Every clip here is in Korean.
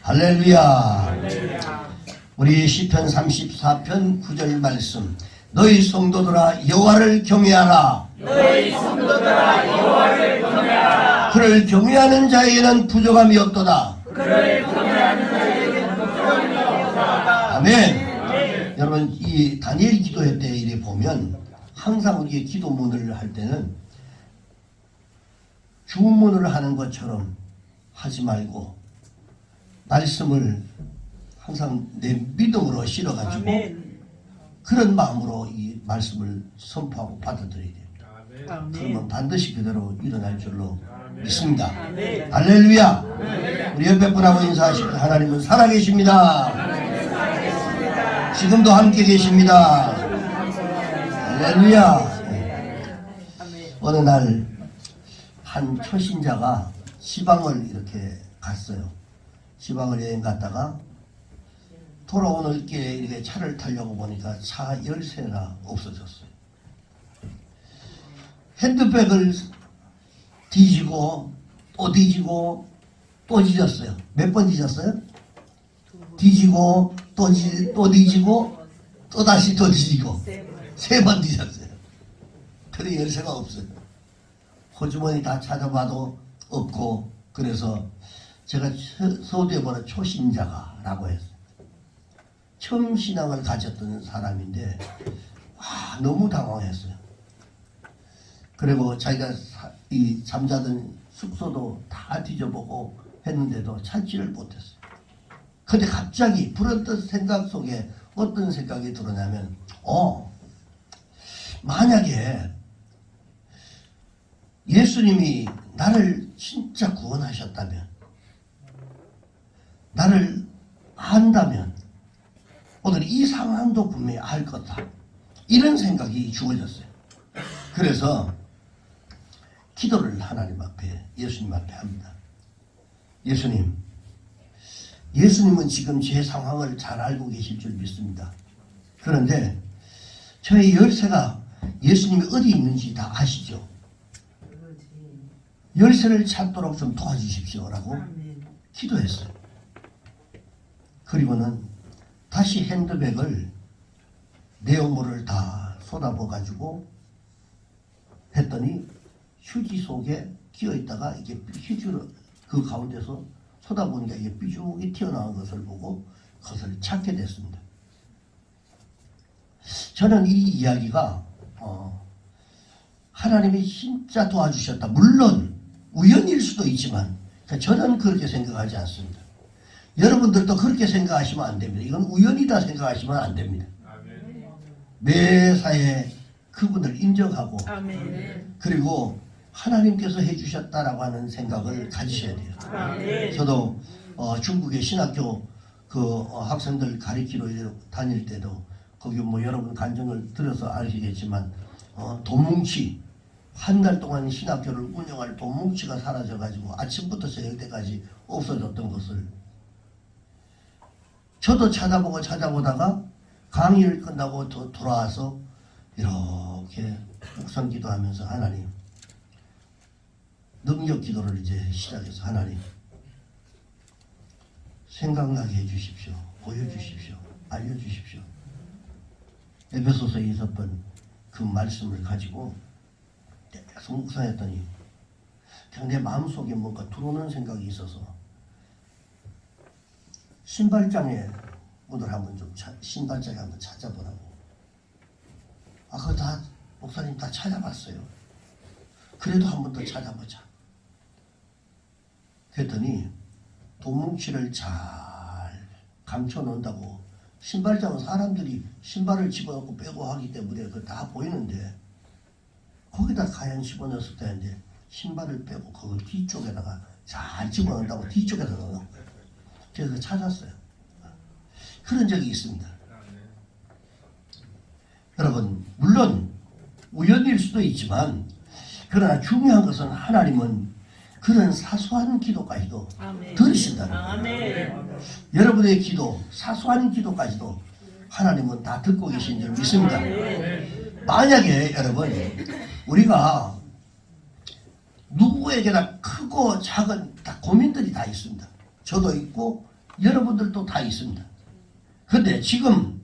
할렐루야. 우리 시편 34편 9절 말씀. 너희 성도들아 여호와를 경외하라. 너희 성도들아 여호와를 경외하라. 그를 경외하는 자에게는 부족함이 없도다. 그를 경외하는 자에게는 부족함이 없도다. 아멘. 여러분 이 다니엘 기도회 때 이래 보면 항상 우리의 기도문을 할 때는 주문을 하는 것처럼 하지 말고 말씀을 항상 내 믿음으로 실어가지고 아멘. 그런 마음으로 이 말씀을 선포하고 받아들여야 됩니다. 아멘. 그러면 반드시 그대로 일어날 줄로 믿습니다. 아멘. 할렐루야. 우리 옆에 분하고 인사하시고 하나님은 살아계십니다. 지금도 함께 계십니다. 할렐루야. 어느 날 한 초신자가 시방을 이렇게 갔어요. 시방을 여행 갔다가 돌아오는 길에 이렇게 차를 타려고 보니까 차 열쇠가 없어졌어요. 핸드백을 뒤지고 또 뒤지고 또 뒤졌어요. 몇 번 뒤졌어요? 뒤지고 또 뒤지고 또 다시 또 뒤지고 3번 뒤졌어요. 근데 열쇠가 없어요. 호주머니 다 찾아봐도 없고 그래서 제가 서두에 보는 초신자가라고 했어요. 처음 신앙을 가졌던 사람인데 와 너무 당황했어요. 그리고 자기가 이 잠자던 숙소도 다 뒤져보고 했는데도 찾지를 못했어요. 근데 갑자기 불현듯 생각 속에 어떤 생각이 들었냐면 만약에 예수님이 나를 진짜 구원하셨다면 나를 안다면 오늘 이 상황도 분명히 알 거다. 이런 생각이 주어졌어요. 그래서 기도를 하나님 앞에 예수님 앞에 합니다. 예수님은 지금 제 상황을 잘 알고 계실 줄 믿습니다. 그런데 저의 열쇠가 예수님이 어디 있는지 다 아시죠? 열쇠를 찾도록 좀 도와주십시오라고 기도했어요. 그리고는 다시 핸드백을 내용물을 다 쏟아부어 가지고 했더니 휴지 속에 끼어있다가 이게 휴지로 그 가운데서 쏟아보니까 이게 삐죽이 튀어나온 것을 보고 그것을 찾게 됐습니다. 저는 이 이야기가 하나님이 진짜 도와주셨다. 물론 우연일 수도 있지만 저는 그렇게 생각하지 않습니다. 여러분들도 그렇게 생각하시면 안 됩니다. 이건 우연이다 생각하시면 안 됩니다. 매사에 그분을 인정하고 그리고 하나님께서 해주셨다라고 하는 생각을 가지셔야 돼요. 저도 중국의 신학교 학생들 가르치러 다닐 때도 거기 여러분 간증을 들어서 아시겠지만 도뭉치 한 달 동안 신학교를 운영할 도뭉치가 사라져가지고 아침부터 저녁 때까지 없어졌던 것을 저도 찾아보다가 강의를 끝나고 돌아와서 이렇게 묵상 기도하면서 하나님 능력 기도를 이제 시작해서 하나님 생각나게 해주십시오. 보여주십시오. 알려주십시오. 에베소서에 있었던 그 말씀을 가지고 계속 묵상했더니 그냥 내 마음속에 뭔가 들어오는 생각이 있어서 신발장에 오늘 한번 좀 신발장에 한번 찾아보라고. 그거 다 목사님 다 찾아봤어요. 그래도 한 번 더 찾아보자. 그랬더니 도뭉치를 잘 감춰 놓는다고 신발장은 사람들이 신발을 집어넣고 빼고 하기 때문에 그거 다 보이는데 거기다 가연 집어넣었을 때인데 신발을 빼고 그 뒤쪽에다가 잘 집어넣는다고 뒤쪽에다 넣어. 그래서 찾았어요. 그런 적이 있습니다. 여러분 물론 우연일 수도 있지만 그러나 중요한 것은 하나님은 그런 사소한 기도까지도 들으신다는 거예요. 여러분의 기도, 사소한 기도까지도 하나님은 다 듣고 계신 줄 믿습니다. 만약에 여러분 우리가 누구에게나 크고 작은 다 고민들이 다 있습니다. 저도 있고 여러분들도 다 있습니다. 근데 지금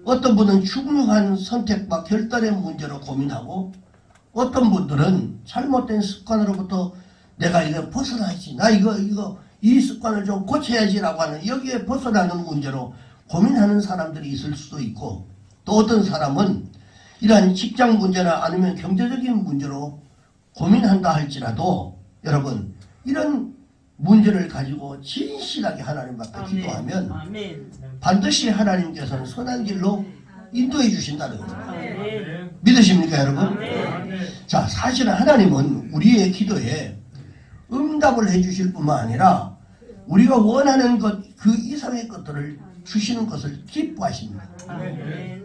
어떤 분은 중요한 선택과 결단의 문제로 고민하고 어떤 분들은 잘못된 습관으로부터 내가 이거 벗어나야지. 나 이 습관을 좀 고쳐야지라고 하는 여기에 벗어나는 문제로 고민하는 사람들이 있을 수도 있고 또 어떤 사람은 이러한 직장 문제나 아니면 경제적인 문제로 고민한다 할지라도 여러분 이런 문제를 가지고 진실하게 하나님 앞에 기도하면 반드시 하나님께서는 선한 길로 인도해 주신다는 거예요. 믿으십니까 여러분? 자, 사실은 하나님은 우리의 기도에 응답을 해 주실 뿐만 아니라 우리가 원하는 것 그 이상의 것들을 주시는 것을 기뻐하십니다.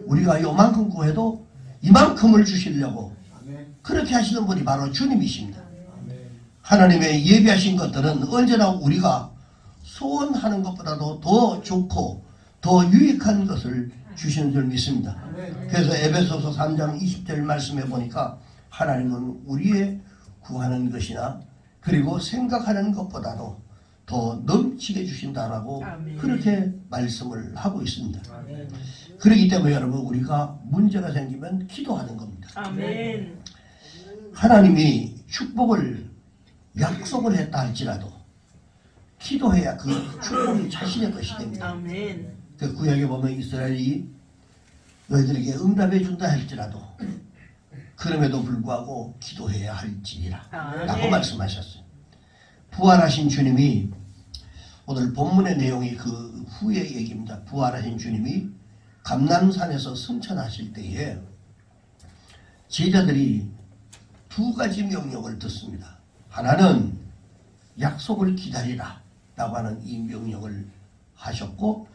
우리가 요만큼 구해도 이만큼을 주시려고 그렇게 하시는 분이 바로 주님이십니다. 하나님의 예비하신 것들은 언제나 우리가 소원하는 것보다도 더 좋고 더 유익한 것을 주시는 줄 믿습니다. 그래서 에베소서 3장 20절 말씀해 보니까 하나님은 우리의 구하는 것이나 그리고 생각하는 것보다도 더 넘치게 주신다라고 그렇게 말씀을 하고 있습니다. 그렇기 때문에 여러분 우리가 문제가 생기면 기도하는 겁니다. 하나님이 축복을 약속을 했다 할지라도 기도해야 그 축복이 자신의 것이 됩니다. 그 구약에 보면 이스라엘이 너희들에게 응답해 준다 할지라도 그럼에도 불구하고 기도해야 할지니라 라고 말씀하셨어요. 부활하신 주님이 오늘 본문의 내용이 그 후의 얘기입니다. 부활하신 주님이 감람산에서 승천하실 때에 제자들이 두 가지 명령을 듣습니다. 하나는 약속을 기다리라 라고 하는 이 명령을 하셨고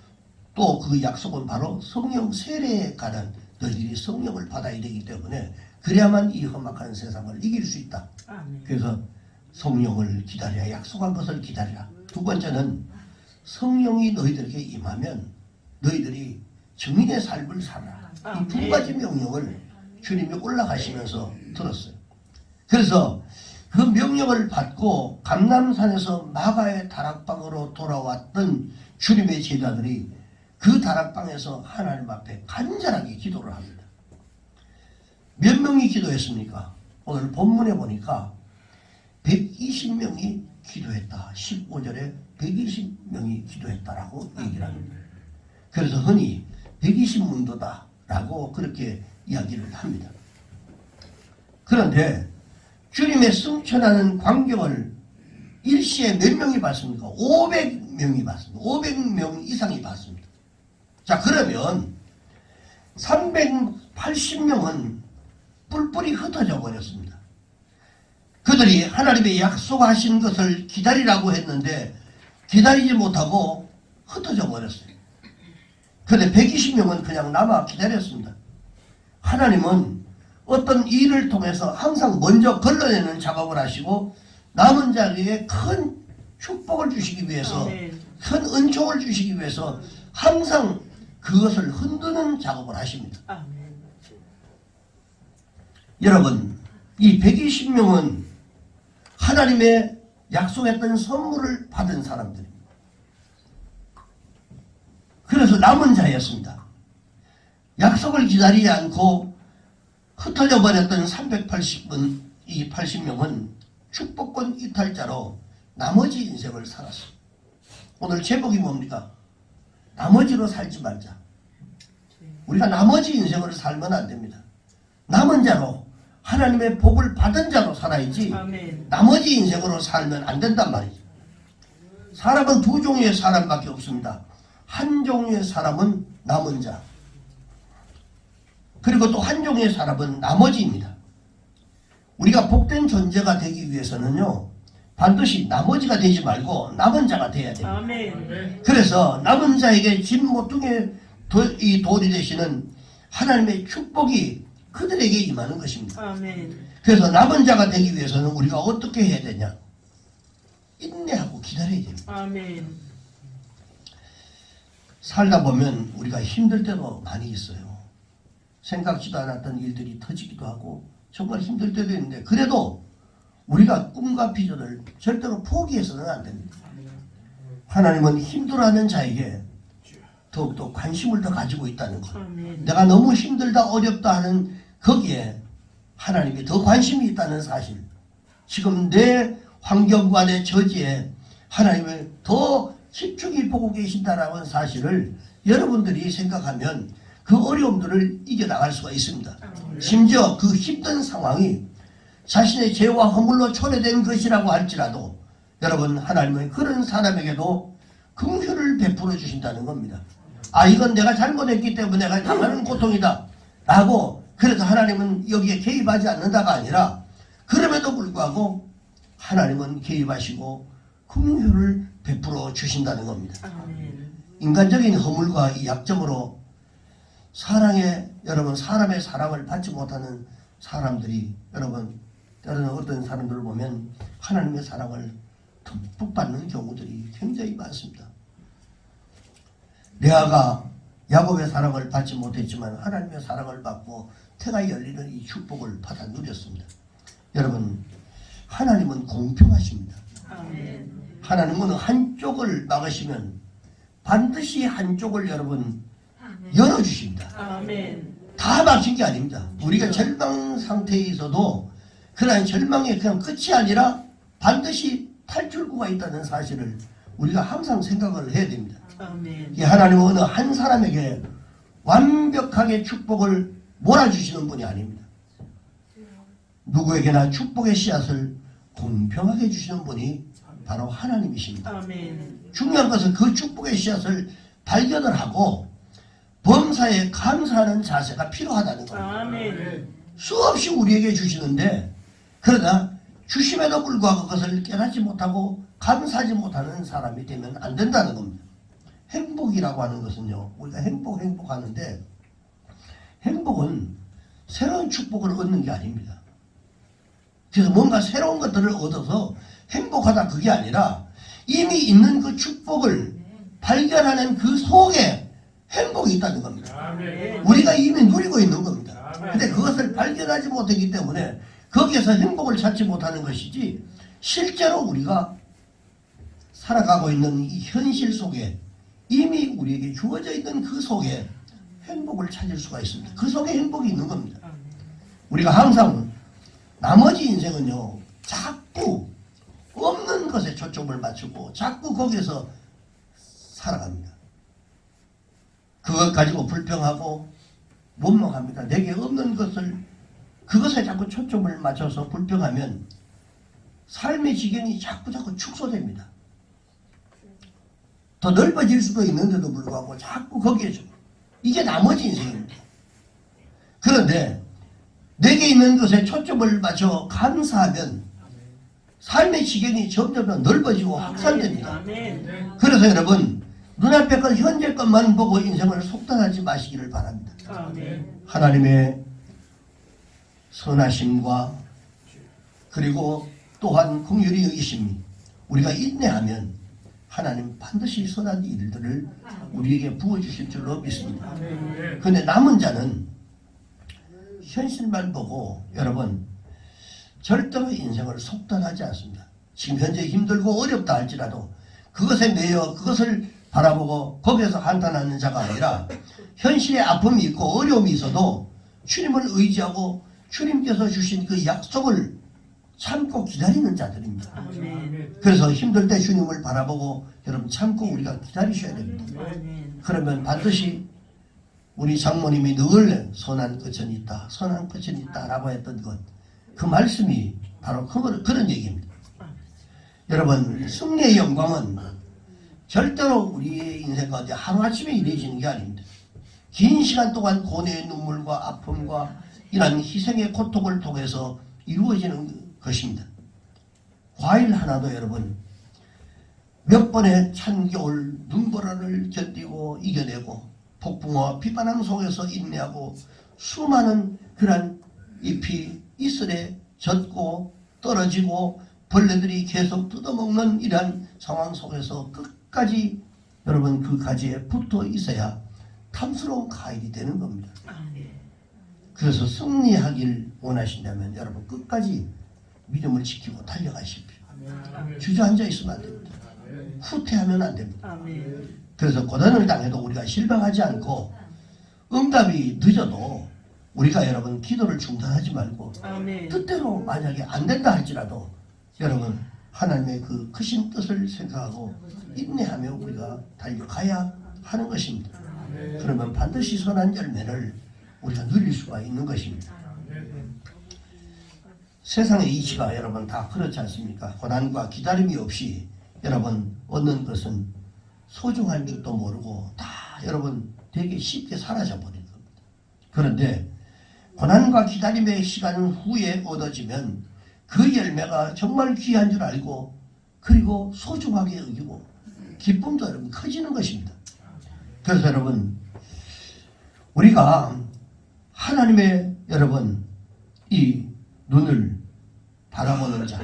또 그 약속은 바로 성령 세례에 관한 너희들이 성령을 받아야 되기 때문에 그래야만 이 험악한 세상을 이길 수 있다. 그래서 성령을 기다려야 약속한 것을 기다리라. 두 번째는 성령이 너희들에게 임하면 너희들이 증인의 삶을 살아라. 이 두 가지 명령을 주님이 올라가시면서 들었어요. 그래서 그 명령을 받고 감람산에서 마가의 다락방으로 돌아왔던 주님의 제자들이 그 다락방에서 하나님 앞에 간절하게 기도를 합니다. 몇 명이 기도했습니까? 오늘 본문에 보니까 120명이 기도했다. 15절에 120명이 기도했다라고 얘기를 합니다. 그래서 흔히 120문도다라고 그렇게 이야기를 합니다. 그런데 주님의 승천하는 광경을 일시에 몇 명이 봤습니까? 500명이 봤습니다. 500명 이상이 봤습니다. 자, 그러면 380명은 뿔뿔이 흩어져 버렸습니다. 그들이 하나님의 약속하신 것을 기다리라고 했는데 기다리지 못하고 흩어져 버렸어요. 그런데 120명은 그냥 남아 기다렸습니다. 하나님은 어떤 일을 통해서 항상 먼저 걸러내는 작업을 하시고 남은 자에게 큰 축복을 주시기 위해서 큰 은총을 주시기 위해서 항상 그것을 흔드는 작업을 하십니다. 여러분, 이 120명은 하나님의 약속했던 선물을 받은 사람들입니다. 그래서 남은 자였습니다. 약속을 기다리지 않고 흩어져 버렸던 380분, 이 80명은 축복권 이탈자로 나머지 인생을 살았어요. 오늘 제목이 뭡니까? 나머지로 살지 말자. 우리가 나머지 인생을 살면 안 됩니다. 남은 자로 하나님의 복을 받은 자로 살아야지 나머지 인생으로 살면 안 된단 말이죠. 사람은 두 종류의 사람밖에 없습니다. 한 종류의 사람은 남은 자, 그리고 또 한 종류의 사람은 나머지입니다. 우리가 복된 존재가 되기 위해서는요 반드시 나머지가 되지 말고 남은 자가 돼야 됩니다. 그래서 남은 자에게 진 모퉁이의 이 돌이 되시는 하나님의 축복이 그들에게 임하는 것입니다. 그래서 남은 자가 되기 위해서는 우리가 어떻게 해야 되냐? 인내하고 기다려야 됩니다. 살다 보면 우리가 힘들 때도 많이 있어요. 생각지도 않았던 일들이 터지기도 하고 정말 힘들 때도 있는데 그래도 우리가 꿈과 비전을 절대로 포기해서는 안 됩니다. 하나님은 힘들어하는 자에게 더욱더 관심을 더 가지고 있다는 것. 아멘. 내가 너무 힘들다 어렵다 하는 거기에 하나님이 더 관심이 있다는 사실. 지금 내 환경과 내 처지에 하나님을 더 집중히 보고 계신다라는 사실을 여러분들이 생각하면 그 어려움들을 이겨나갈 수가 있습니다. 심지어 그 힘든 상황이 자신의 죄와 허물로 초래된 것이라고 할지라도 여러분 하나님은 그런 사람에게도 긍휼을 베풀어 주신다는 겁니다. 아, 이건 내가 잘못했기 때문에 내가 당하는 고통이다 라고, 그래서 하나님은 여기에 개입하지 않는다가 아니라 그럼에도 불구하고 하나님은 개입하시고 긍휼을 베풀어 주신다는 겁니다. 아멘. 인간적인 허물과 이 약점으로 여러분 사람의 사랑을 받지 못하는 사람들이, 여러분 때로는 어떤 사람들을 보면 하나님의 사랑을 듬뿍 받는 경우들이 굉장히 많습니다. 레아가 야곱의 사랑을 받지 못했지만 하나님의 사랑을 받고 태가 열리는 이 축복을 받아 누렸습니다. 여러분 하나님은 공평하십니다. 아멘. 하나님은 한쪽을 막으시면 반드시 한쪽을 여러분 열어주십니다. 아멘. 다 막힌 게 아닙니다. 우리가 절망 상태에 있어도 그러한 절망이 그냥 끝이 아니라 반드시 탈출구가 있다는 사실을 우리가 항상 생각을 해야 됩니다. 아멘. 이 하나님은 어느 한 사람에게 완벽하게 축복을 몰아주시는 분이 아닙니다. 누구에게나 축복의 씨앗을 공평하게 주시는 분이 바로 하나님이십니다. 아멘. 중요한 것은 그 축복의 씨앗을 발견을 하고 범사에 감사하는 자세가 필요하다는 겁니다. 아멘. 수없이 우리에게 주시는데 그러나 주심에도 불구하고 그것을 깨닫지 못하고 감사하지 못하는 사람이 되면 안 된다는 겁니다. 행복이라고 하는 것은요, 우리가 행복하는데 행복은 새로운 축복을 얻는 게 아닙니다. 그래서 뭔가 새로운 것들을 얻어서 행복하다 그게 아니라 이미 있는 그 축복을 발견하는 그 속에 행복이 있다는 겁니다. 아멘. 우리가 이미 누리고 있는 겁니다. 근데 그것을 발견하지 못하기 때문에 거기에서 행복을 찾지 못하는 것이지, 실제로 우리가 살아가고 있는 이 현실 속에 이미 우리에게 주어져 있는 그 속에 행복을 찾을 수가 있습니다. 그 속에 행복이 있는 겁니다. 우리가 항상 나머지 인생은요, 자꾸 없는 것에 초점을 맞추고 자꾸 거기에서 살아갑니다. 그것 가지고 불평하고 원망합니다. 내게 없는 것을, 그것에 자꾸 초점을 맞춰서 불평하면 삶의 지경이 자꾸 축소됩니다. 더 넓어질 수도 있는데도 불구하고 자꾸 거기에 좀, 이게 나머지 인생입니다. 그런데 내게 있는 것에 초점을 맞춰 감사하면 삶의 지경이 점점 더 넓어지고 확산됩니다. 아멘. 그래서 여러분 눈앞의 것 현재 것만 보고 인생을 속단하지 마시기를 바랍니다. 아멘. 하나님의 선하심과 그리고 또한 긍휼히 여기심이 우리가 인내하면 하나님 반드시 선한 일들을 우리에게 부어주실 줄로 믿습니다. 그런데 남은 자는 현실만 보고 여러분 절대로 인생을 속단하지 않습니다. 지금 현재 힘들고 어렵다 할지라도 그것에 매여 그것을 바라보고 거기에서 한탄하는 자가 아니라 현실에 아픔이 있고 어려움이 있어도 주님을 의지하고 주님께서 주신 그 약속을 참고 기다리는 자들입니다. 아멘. 그래서 힘들 때 주님을 바라보고 여러분 참고 우리가 기다리셔야 됩니다. 아멘. 그러면 반드시 우리 장모님이 늘 선한 끝은 있다, 선한 끝은 있다 라고 했던 것, 그 말씀이 바로 그런 얘기입니다. 여러분 승리의 영광은 절대로 우리의 인생 가운데 하루아침에 이루어지는 게 아닙니다. 긴 시간 동안 고뇌의 눈물과 아픔과 이런 희생의 고통을 통해서 이루어지는 것입니다. 과일 하나도 여러분 몇 번의 찬 겨울 눈보라를 견디고 이겨내고 폭풍과 비바람 속에서 인내하고 수많은 그런 잎이 이슬에 젖고 떨어지고 벌레들이 계속 뜯어먹는 이러한 상황 속에서 끝까지 여러분 그 가지에 붙어 있어야 탐스러운 과일이 되는 겁니다. 그래서 승리하길 원하신다면 여러분 끝까지 믿음을 지키고 달려가십시오. 주저앉아 있으면 안 됩니다. 후퇴하면 안 됩니다. 아멘. 그래서 고난을 당해도 우리가 실망하지 않고 응답이 늦어도 우리가 여러분 기도를 중단하지 말고 아멘. 뜻대로 만약에 안 된다 할지라도 여러분 하나님의 그 크신 뜻을 생각하고 인내하며 우리가 달려가야 하는 것입니다. 그러면 반드시 선한 열매를 우리가 누릴 수가 있는 것입니다. 세상의 이치가 여러분 다 그렇지 않습니까? 고난과 기다림이 없이 여러분 얻는 것은 소중한 줄도 모르고 다 여러분 되게 쉽게 사라져 버리는 겁니다. 그런데 고난과 기다림의 시간 후에 얻어지면 그 열매가 정말 귀한 줄 알고 그리고 소중하게 여기고 기쁨도 여러분 커지는 것입니다. 그래서 여러분 우리가 하나님의 여러분 이 눈을 바라보는 자,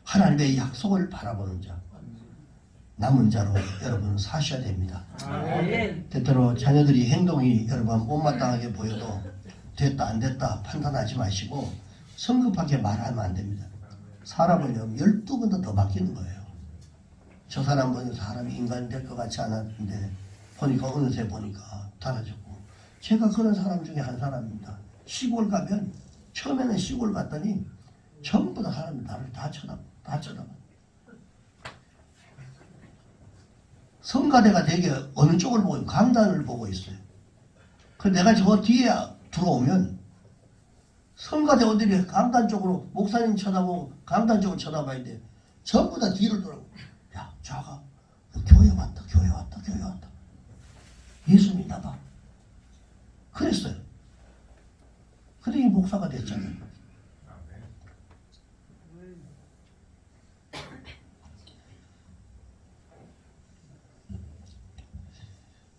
하나님의 약속을 바라보는 자, 남은 자로 여러분 사셔야 됩니다. 아멘. 때때로 자녀들이 행동이 여러분 못마땅하게 보여도 됐다 안 됐다 판단하지 마시고 성급하게 말하면 안 됩니다. 사람은 12번도 더 바뀌는 거예요. 저 사람은 사람이 인간이 될 것 같지 않았는데 보니까 어느새 보니까 달라졌고 제가 그런 사람 중에 한 사람입니다. 시골 가면 처음에는 시골 갔더니 전부 다 사람이 나를 다 쳐다봐. 성가대가 되게 어느 쪽을 보고 있어요? 강단을 보고 있어요. 그 내가 저 뒤에 들어오면 성가대 어디를 강단 쪽으로 목사님 쳐다보고 강단 쪽으로 쳐다봐야 돼. 전부 다 뒤를 돌아보고 야 저가 교회 왔다. 예수 믿나 봐. 그랬어요. 그러니 목사가 됐잖아요.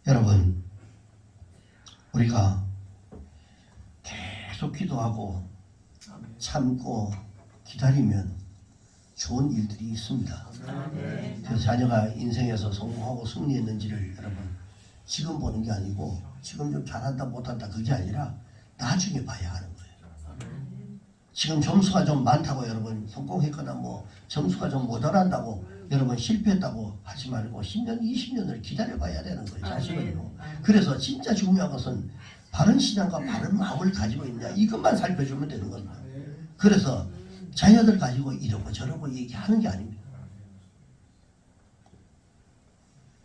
여러분 우리가 계속 기도하고 참고 기다리면 좋은 일들이 있습니다. 그래서 자녀가 인생에서 성공하고 승리했는지를 여러분 지금 보는 게 아니고 지금 좀 잘한다 못한다 그게 아니라 나중에 봐야 하는 거예요. 지금 점수가 좀 많다고 여러분 성공했거나 뭐 점수가 좀 모자란다고 여러분 실패했다고 하지 말고 10년 20년을 기다려 봐야 되는 거예요. 자신을요. 그래서 진짜 중요한 것은 바른 신앙과 바른 마음을 가지고 있냐 이것만 살펴주면 되는 겁니다. 그래서 자녀들 가지고 이러고 저러고 얘기하는 게 아닙니다.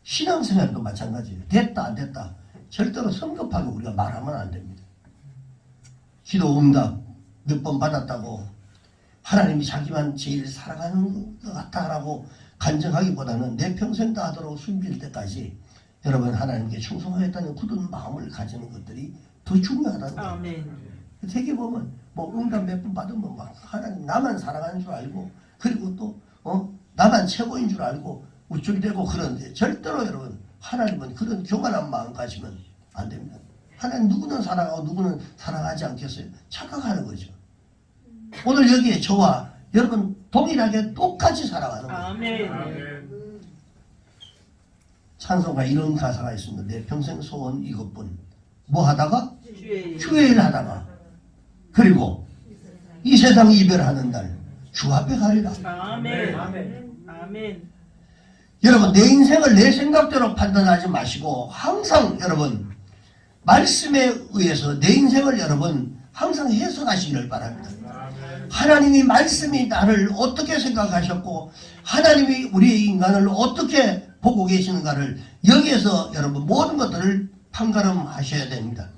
신앙생활도 마찬가지예요. 됐다 안 됐다 절대로 성급하게 우리가 말하면 안 됩니다. 기도 응답 몇 번 받았다고 하나님이 자기만 제일 사랑하는 것 같다라고 간증하기보다는 내 평생 다 하도록 숨길 때까지 여러분 하나님께 충성하겠다는 굳은 마음을 가지는 것들이 더 중요하다는 거예요. 아멘. 세계 보면 뭐 응답 몇 번 받으면 막 하나님 나만 사랑하는 줄 알고 그리고 또 나만 최고인 줄 알고 우쭐이 되고 그런데 절대로 여러분 하나님은 그런 교만한 마음 가지면 안 됩니다. 하나님 누구는 사랑하고 누구는 사랑하지 않겠어요? 착각하는 거죠. 오늘 여기에 저와 여러분 동일하게 똑같이 사랑하는 거예요. 아멘. 찬송가 이런 가사가 있습니다. 내 평생 소원 이것뿐. 뭐 하다가? 주의 주의 일 하다가. 그리고 이 세상 이별하는 날 주 앞에 가리라. 아멘. 아멘. 여러분 내 인생을 내 생각대로 판단하지 마시고 항상 여러분 말씀에 의해서 내 인생을 여러분 항상 해석하시기를 바랍니다. 하나님이 말씀이 나를 어떻게 생각하셨고 하나님이 우리의 인간을 어떻게 보고 계시는가를 여기에서 여러분 모든 것들을 판가름하셔야 됩니다.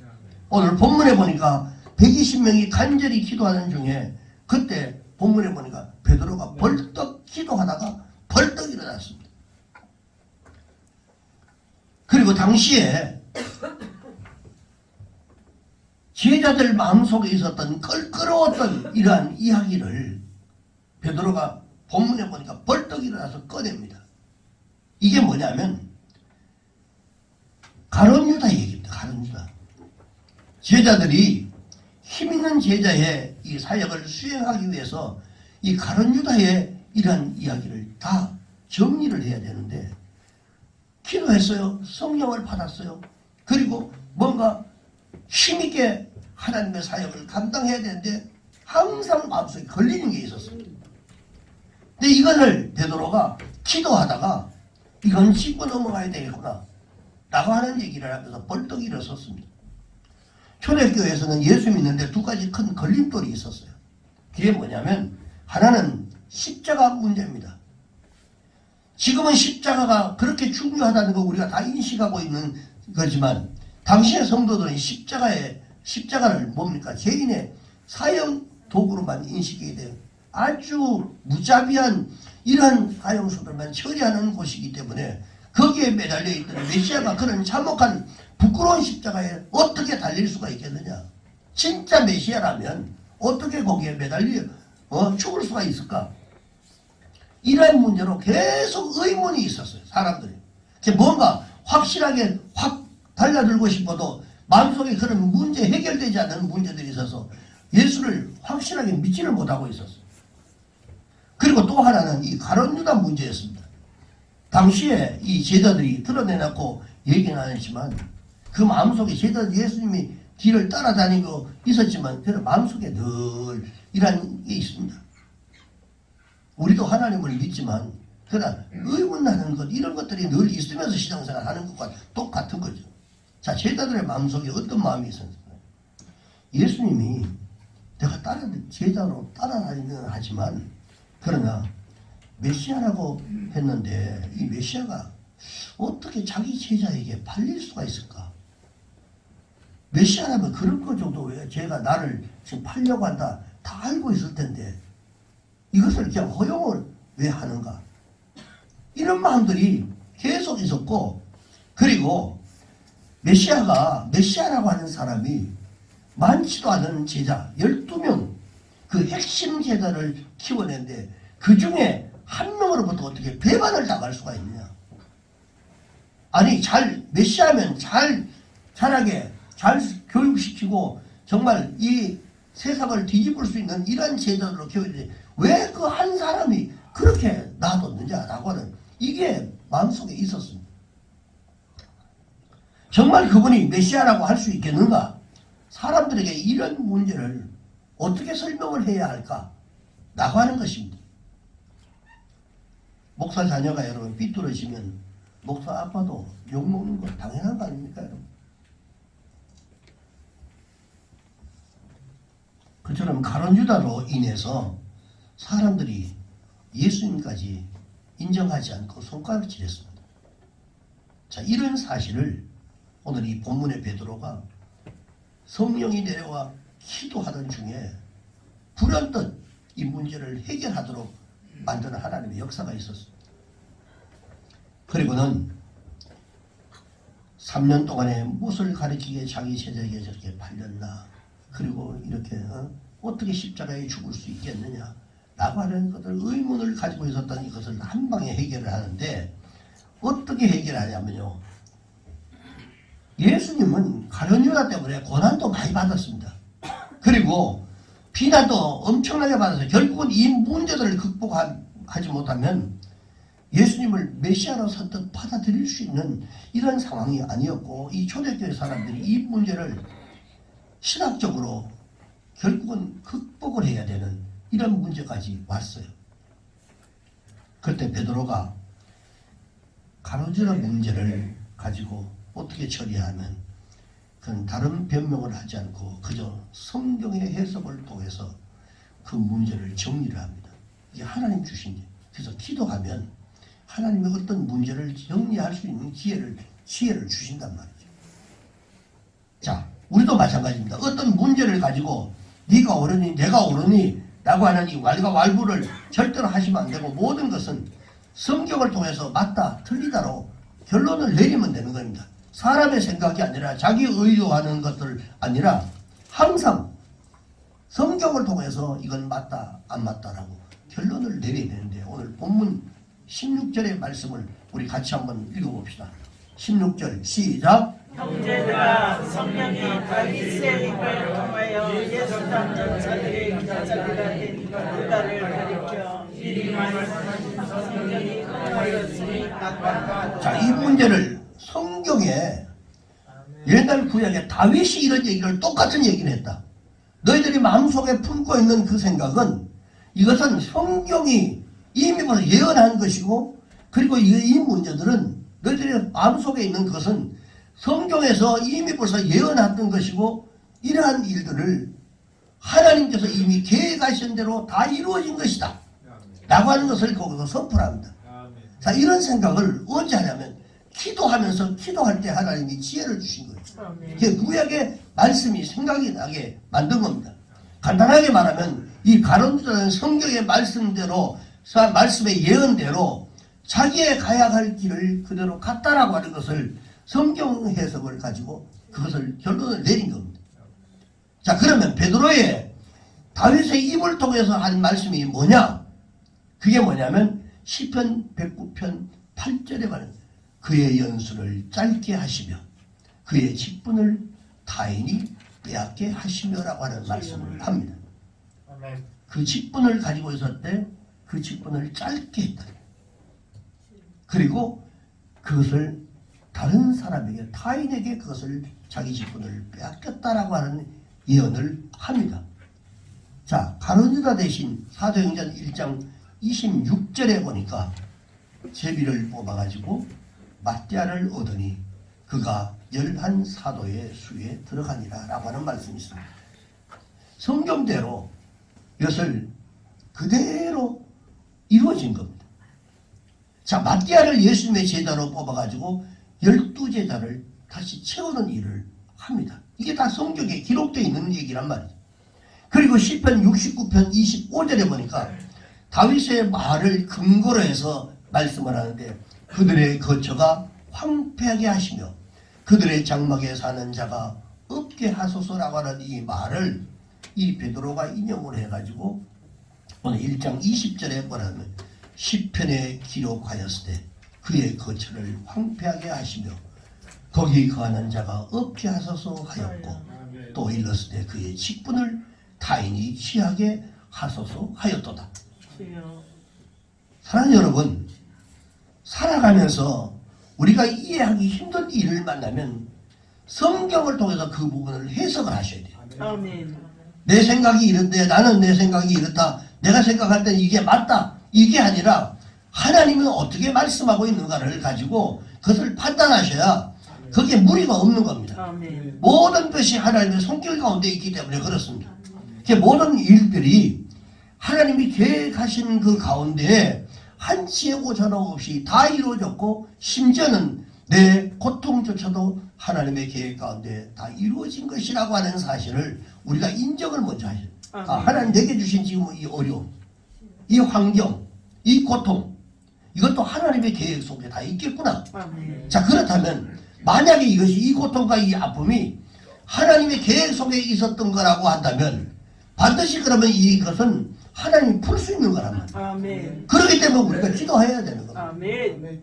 오늘 본문에 보니까 120명이 간절히 기도하는 중에 그때 본문에 보니까 베드로가 벌떡 기도하다가 벌떡 일어났습니다. 그리고 당시에 제자들 마음속에 있었던 껄끄러웠던 이러한 이야기를 베드로가 본문에 보니까 벌떡 일어나서 꺼냅니다. 이게 뭐냐면 가룟 유다 얘기입니다. 가룟 유다. 제자들이 힘있는 제자의 이 사역을 수행하기 위해서 이 가룟 유다의 이러한 이야기를 다 정리를 해야 되는데 기도했어요. 성령을 받았어요. 그리고 뭔가 힘있게 하나님의 사역을 감당해야 되는데 항상 마음속에 걸리는 게 있었습니다. 근데 이것을 베드로가 기도하다가 이건 짚고 넘어가야 되겠구나 라고 하는 얘기를 하면서 벌떡 일어섰습니다. 초대교회에서는 예수 믿는데 두 가지 큰 걸림돌이 있었어요. 그게 뭐냐면 하나는 십자가 문제입니다. 지금은 십자가가 그렇게 중요하다는 거 우리가 다 인식하고 있는 거지만 당시의 성도들은 십자가를 뭡니까? 개인의 사형 도구로만 인식이 돼요. 아주 무자비한 이러한 사형수들만 처리하는 곳이기 때문에 거기에 매달려 있던 메시아가 그런 참혹한 부끄러운 십자가에 어떻게 달릴 수가 있겠느냐. 진짜 메시아라면 어떻게 거기에 매달려 죽을 수가 있을까. 이러한 문제로 계속 의문이 있었어요. 사람들이. 뭔가 확실하게 확 달라들고 싶어도 마음속에 그런 문제 해결되지 않는 문제들이 있어서 예수를 확실하게 믿지를 못하고 있었어요. 그리고 또 하나는 이 가룟 유다 문제였습니다. 당시에 이 제자들이 드러내놓고 얘기는 안 했지만 그 마음속에 제자들 예수님이 뒤를 따라다니고 있었지만 그 마음속에 늘 이런 게 있습니다. 우리도 하나님을 믿지만 그러나 의문나는 것 이런 것들이 늘 있으면서 신앙생활 하는 것과 똑같은 거죠. 자, 제자들의 마음속에 어떤 마음이 있었을까요? 예수님이 내가 제자로 따라다니는 하지만 그러나 메시아라고 했는데 이 메시아가 어떻게 자기 제자에게 팔릴 수가 있을까? 메시아라면 그런 거 정도 왜 제가 나를 지금 팔려고 한다 다 알고 있을 텐데 이것을 그냥 허용을 왜 하는가? 이런 마음들이 계속 있었고 그리고 메시아라고 하는 사람이 많지도 않은 제자 12명 그 핵심 제자를 키워낸데 그 중에 한 명으로부터 어떻게 배반을 당할 수가 있느냐. 아니 메시아면 잘하게 잘 교육시키고 정말 이 세상을 뒤집을 수 있는 이런 제자들로 키워야지 왜 그 한 사람이 그렇게 놔뒀느냐라고 하는 이게 마음속에 있었습니다. 정말 그분이 메시아라고 할 수 있겠는가? 사람들에게 이런 문제를 어떻게 설명을 해야 할까? 라고 하는 것입니다. 목사 자녀가 여러분 삐뚤어지면 목사 아빠도 욕먹는 거 당연한 거 아닙니까 여러분? 그처럼 가룟 유다로 인해서 사람들이 예수님까지 인정하지 않고 손가락질했습니다. 자, 이런 사실을 오늘 이 본문의 베드로가 성령이 내려와 기도하던 중에 불현듯 이 문제를 해결하도록 만드는 하나님의 역사가 있었습니다. 그리고는 3년 동안에 무엇을 가르치기에 자기 제자에게 저렇게 팔렸나 그리고 이렇게 어떻게 십자가에 죽을 수 있겠느냐 라고 하는 것을 의문을 가지고 있었던 이것을 한 방에 해결을 하는데 어떻게 해결하냐면요. 예수님은 가룟 유다 때문에 고난도 많이 받았습니다. 그리고 비난도 엄청나게 받아서 결국은 이 문제들을 극복하지 못하면 예수님을 메시아로 선뜻 받아들일 수 있는 이런 상황이 아니었고 이 초대교회 사람들이 이 문제를 신학적으로 결국은 극복을 해야 되는 이런 문제까지 왔어요. 그때 베드로가 가룟 유다 문제를 가지고 어떻게 처리하면 그건 다른 변명을 하지 않고 그저 성경의 해석을 통해서 그 문제를 정리를 합니다. 이게 하나님 주신 게. 그래서 기도하면 하나님의 어떤 문제를 정리할 수 있는 지혜를 주신단 말이죠. 자, 우리도 마찬가지입니다. 어떤 문제를 가지고 네가 옳으니 내가 옳으니 라고 하는 이 왈가왈부를 절대로 하시면 안 되고 모든 것은 성경을 통해서 맞다 틀리다로 결론을 내리면 되는 겁니다. 사람의 생각이 아니라 자기 의도하는 것들 아니라 항상 성경을 통해서 이건 맞다 안 맞다라고 결론을 내려야 되는데 오늘 본문 16절의 말씀을 우리 같이 한번 읽어봅시다. 16절 시작. 형제들아 성령이 다윗의 힘을 통하여 예수 담는 자들의 기자가 된 유다를 가리켜 미리 말씀하신 성령이 통하였으니 자, 이 문제를 성경에 옛날 구약에 다윗이 이런 얘기를 똑같은 얘기를 했다. 너희들이 마음속에 품고 있는 그 생각은 이것은 성경이 이미 예언한 것이고 그리고 이 문제들은 너희들의 마음속에 있는 것은 성경에서 이미 벌써 예언했던 것이고 이러한 일들을 하나님께서 이미 계획하신 대로 다 이루어진 것이다 라고 하는 것을 거기서 선포합니다. 자, 이런 생각을 언제 하냐면 기도하면서 기도할 때 하나님이 지혜를 주신 거예요. 그 구약의 말씀이 생각이 나게 만든 겁니다. 간단하게 말하면 이 가론유다는 성경의 말씀대로 말씀의 예언대로 자기의 가야 할 길을 그대로 갔다라고 하는 것을 성경 해석을 가지고 그것을 결론을 내린 겁니다. 자, 그러면 베드로의 다윗의 입을 통해서 한 말씀이 뭐냐? 그게 뭐냐면 시편 109편 8절에 말하는 그의 연수를 짧게 하시며 그의 직분을 타인이 빼앗게 하시며라고 하는 말씀을 합니다. 그 직분을 가지고 있을 때 그 직분을 짧게 했다. 그리고 그것을 다른 사람에게 타인에게 그것을 자기 직분을 빼앗겼다라고 하는 예언을 합니다. 자, 가론유다 대신 사도행전 1장 26절에 보니까 제비를 뽑아가지고 마띠아를 얻으니 그가 11사도의 수에 들어가니라 라고 하는 말씀이 있습니다. 성경대로 이것을 그대로 이루어진 겁니다. 자, 마띠아를 예수님의 제자로 뽑아가지고 12제자를 다시 채우는 일을 합니다. 이게 다 성경에 기록되어 있는 얘기란 말이죠. 그리고 시편 69편 25절에 보니까 다윗의 말을 근거로 해서 말씀을 하는데 그들의 거처가 황폐하게 하시며 그들의 장막에 사는 자가 없게 하소서라고 하는 이 말을 이 베드로가 인용을 해가지고 오늘 1장 20절에 뭐라면 시편에 기록하였을 때 그의 거처를 황폐하게 하시며 거기 거하는 자가 없게 하소서 하였고 또 일렀을 때 그의 직분을 타인이 취하게 하소서 하였도다. 사랑하는 여러분, 살아가면서 우리가 이해하기 힘든 일을 만나면 성경을 통해서 그 부분을 해석을 하셔야 돼요. 아멘. 내 생각이 이런데 나는 내 생각이 이렇다. 내가 생각할 때는 이게 맞다. 이게 아니라 하나님은 어떻게 말씀하고 있는가를 가지고 그것을 판단하셔야 거기에 무리가 없는 겁니다. 아멘. 모든 것이 하나님의 손길 가운데 있기 때문에 그렇습니다. 모든 일들이 하나님이 계획하신 그 가운데 한치의 오차도 없이 다 이루어졌고 심지어는 내 고통조차도 하나님의 계획 가운데 다 이루어진 것이라고 하는 사실을 우리가 인정을 먼저 하셔야 돼요. 하나님 내게 주신 지금 이 어려움, 이 환경, 이 고통 이것도 하나님의 계획 속에 다 있겠구나. 아멘. 자, 그렇다면 만약에 이것이 이 고통과 이 아픔이 하나님의 계획 속에 있었던 거라고 한다면 반드시 그러면 이것은 하나님이 풀 수 있는 거란 말이에요. 아멘. 그렇기 때문에 우리가 기도해야 되는 겁니다. 아멘.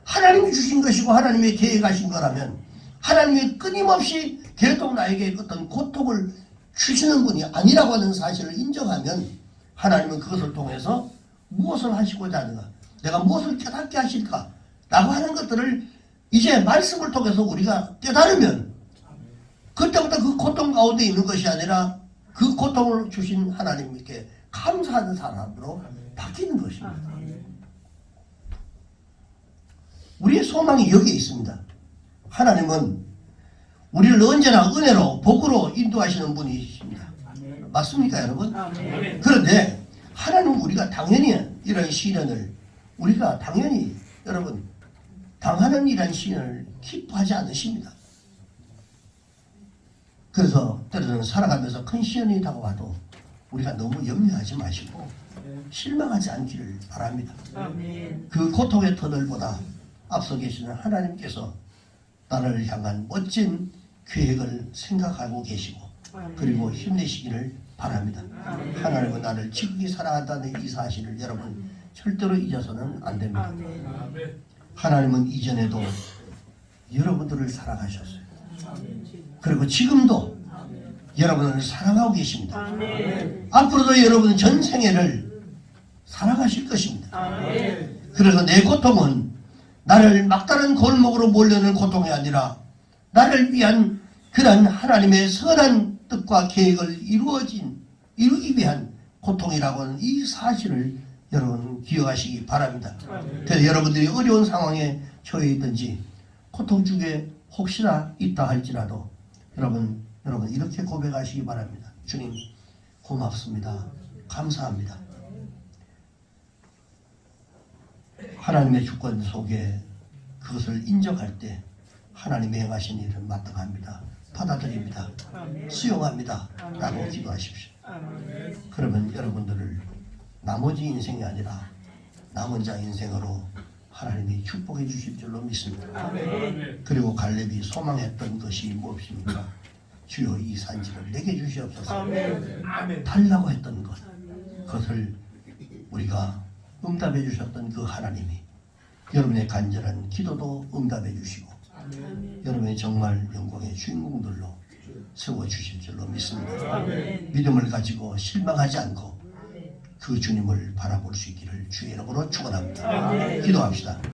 하나님이 주신 것이고 하나님의 계획하신 거라면 하나님이 끊임없이 계속 나에게 어떤 고통을 주시는 분이 아니라고 하는 사실을 인정하면 하나님은 그것을 통해서 무엇을 하시고자 하는가, 내가 무엇을 깨닫게 하실까 라고 하는 것들을 이제 말씀을 통해서 우리가 깨달으면 그때부터 그 고통 가운데 있는 것이 아니라 그 고통을 주신 하나님께 감사하는 사람으로 바뀌는 것입니다. 우리의 소망이 여기에 있습니다. 하나님은 우리를 언제나 은혜로 복으로 인도하시는 분이십니다. 맞습니까, 여러분? 아멘. 그런데 하나님은 우리가 당연히 이런 시련을 우리가 당연히 여러분 당하는 이런 시련을 기뻐하지 않으십니다. 그래서 때로는 살아가면서 큰 시련이 다가와도 우리가 너무 염려하지 마시고 실망하지 않기를 바랍니다. 아멘. 그 고통의 터널보다 앞서 계시는 하나님께서 나를 향한 멋진 계획을 생각하고 계시고 그리고 힘내시기를 바랍니다. 하나님은 나를 지극히 사랑한다는 이 사실을 여러분 절대로 잊어서는 안 됩니다. 아멘. 하나님은 이전에도 여러분들을 사랑하셨어요. 그리고 지금도 여러분을 사랑하고 계십니다. 아멘. 앞으로도 여러분 전생애를 사랑하실 것입니다. 아멘. 그래서 내 고통은 나를 막다른 골목으로 몰려는 고통이 아니라 나를 위한 그런 하나님의 선한 뜻과 계획을 이루기 위한 고통이라고 하는 이 사실을 여러분 기억하시기 바랍니다. 그래서 여러분들이 어려운 상황에 처해 있든지 고통 중에 혹시나 있다 할지라도 여러분 이렇게 고백하시기 바랍니다. 주님 고맙습니다. 감사합니다. 하나님의 주권 속에 그것을 인정할 때 하나님이 행하신 일을 마땅합니다. 받아들입니다. 수용합니다. 라고 기도하십시오. 그러면 여러분들을 나머지 인생이 아니라 남은 자 인생으로 하나님이 축복해 주실 줄로 믿습니다. 그리고 갈렙이 소망했던 것이 무엇입니까? 주여 이 산지를 내게 주시옵소서. 달라고 했던 것, 그것을 우리가 응답해 주셨던 그 하나님이 여러분의 간절한 기도도 응답해 주시고 여러분의 정말 영광의 주인공들로 세워주실 줄로 믿습니다. 믿음을 가지고 실망하지 않고 그 주님을 바라볼 수 있기를 주의 이름으로 축원합니다. 기도합시다.